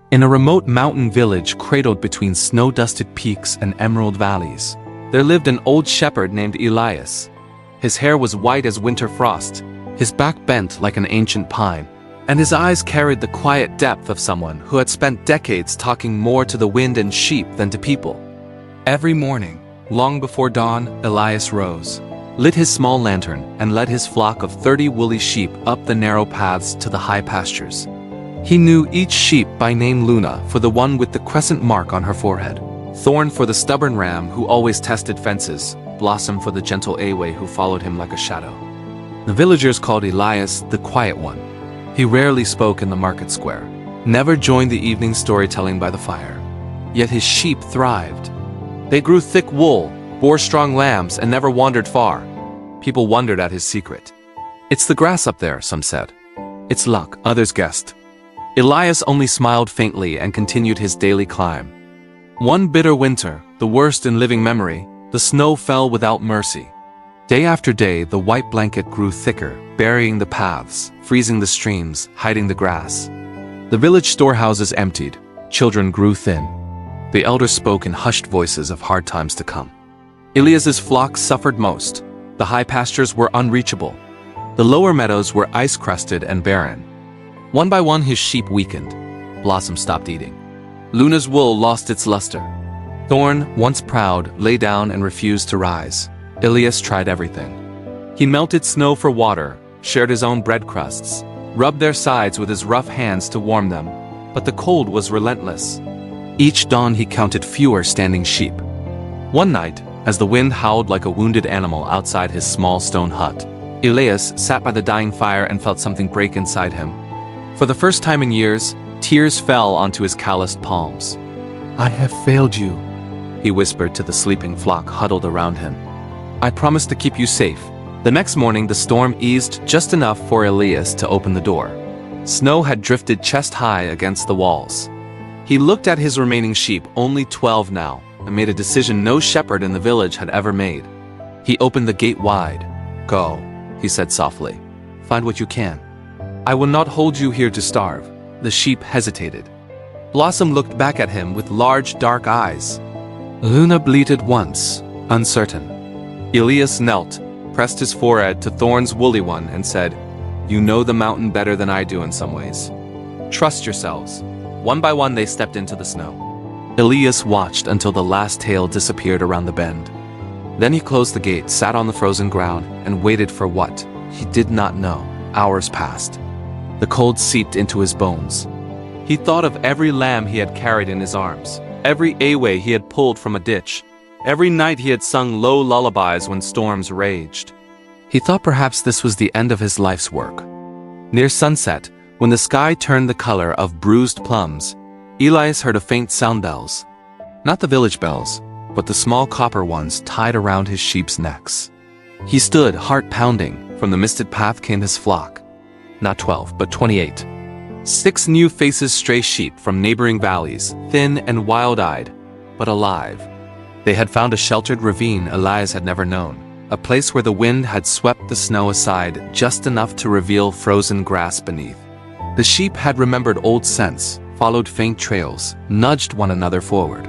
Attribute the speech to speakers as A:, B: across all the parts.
A: In a remote mountain village cradled between snow-dusted peaks and emerald valleys, there lived an old shepherd named Elias. His hair was white as winter frost, his back bent like an ancient pine, and his eyes carried the quiet depth of someone who had spent decades talking more to the wind and sheep than to people. Every morning, long before dawn, Elias rose, lit his small lantern, and led his flock of 30 woolly sheep up the narrow paths to the high pastures. He knew each sheep by name: Luna for the one with the crescent mark on her forehead, Thorn for the stubborn ram who always tested fences, Blossom for the gentle Awe who followed him like a shadow. The villagers called Elias the Quiet One. He rarely spoke in the market square, never joined the evening storytelling by the fire. Yet his sheep thrived. They grew thick wool, bore strong lambs, and never wandered far. People wondered at his secret. "It's the grass up there," some said. "It's luck," others guessed. Elias only smiled faintly and continued his daily climb. One bitter winter, the worst in living memory, the snow fell without mercy. Day after day, the white blanket grew thicker, burying the paths, freezing the streams, hiding the grass. The village storehouses emptied, children grew thin. The elders spoke in hushed voices of hard times to come. Elias's flock suffered most. The high pastures were unreachable. The lower meadows were ice-crusted and barren. One by one his sheep weakened. Blossom stopped eating. Luna's wool lost its luster. Thorn, once proud, lay down and refused to rise. Elias tried everything. He melted snow for water, shared his own bread crusts, rubbed their sides with his rough hands to warm them, but the cold was relentless. Each dawn he counted fewer standing sheep. One night, as the wind howled like a wounded animal outside his small stone hut, Elias sat by the dying fire and felt something break inside him. For the first time in years, tears fell onto his calloused palms. "I have failed you," he whispered to the sleeping flock huddled around him. "I promised to keep you safe." The next morning the storm eased just enough for Elias to open the door. Snow had drifted chest-high against the walls. He looked at his remaining sheep, only 12 now, and made a decision no shepherd in the village had ever made. He opened the gate wide. "Go," he said softly. "Find what you can. I will not hold you here to starve." The sheep hesitated. Blossom looked back at him with large dark eyes. Luna bleated once, uncertain. Elias knelt, pressed his forehead to Thorn's woolly one, and said, "You know the mountain better than I do in some ways. Trust yourselves." One by one they stepped into the snow. Elias watched until the last tail disappeared around the bend. Then he closed the gate, sat on the frozen ground, and waited for what? He did not know. Hours passed. The cold seeped into his bones. He thought of every lamb he had carried in his arms, every Awe he had pulled from a ditch, every night he had sung low lullabies when storms raged. He thought perhaps this was the end of his life's work. Near sunset, when the sky turned the color of bruised plums, Elias heard a faint sound: bells. Not the village bells, but the small copper ones tied around his sheep's necks. He stood, heart pounding. From the misted path came his flock. Not 12, but 28. 6 new faces, stray sheep from neighboring valleys, thin and wild-eyed, but alive. They had found a sheltered ravine Elias had never known, a place where the wind had swept the snow aside just enough to reveal frozen grass beneath. The sheep had remembered old scents, followed faint trails, nudged one another forward.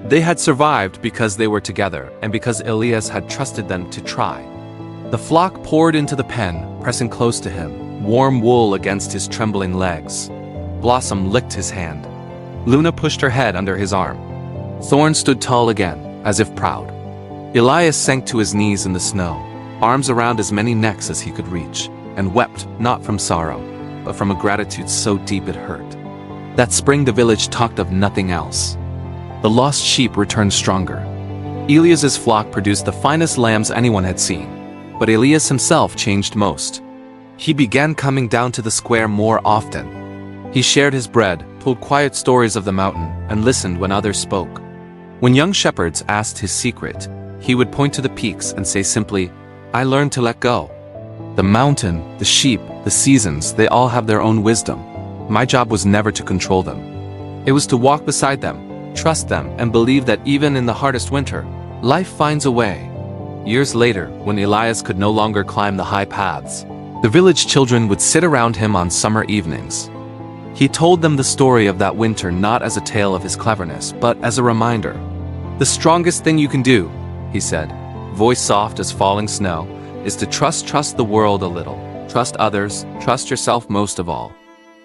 A: They had survived because they were together and because Elias had trusted them to try. The flock poured into the pen, pressing close to him, warm wool against his trembling legs. Blossom licked his hand. Luna pushed her head under his arm. Thorn stood tall again, as if proud. Elias sank to his knees in the snow, arms around as many necks as he could reach, and wept not from sorrow, but from a gratitude so deep it hurt. That spring the village talked of nothing else. The lost sheep returned stronger. Elias's flock produced the finest lambs anyone had seen, but Elias himself changed most. He began coming down to the square more often. He shared his bread, told quiet stories of the mountain, and listened when others spoke. When young shepherds asked his secret, he would point to the peaks and say simply, "I learned to let go. The mountain, the sheep, the seasons, they all have their own wisdom. My job was never to control them. It was to walk beside them, trust them, and believe that even in the hardest winter, life finds a way." Years later, when Elias could no longer climb the high paths, the village children would sit around him on summer evenings. He told them the story of that winter not as a tale of his cleverness, but as a reminder. "The strongest thing you can do," he said, voice soft as falling snow, "is to trust the world a little. Trust others, trust yourself most of all.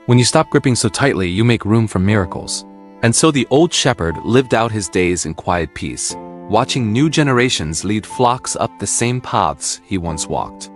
A: When you stop gripping so tightly, you make room for miracles." And so the old shepherd lived out his days in quiet peace, watching new generations lead flocks up the same paths he once walked.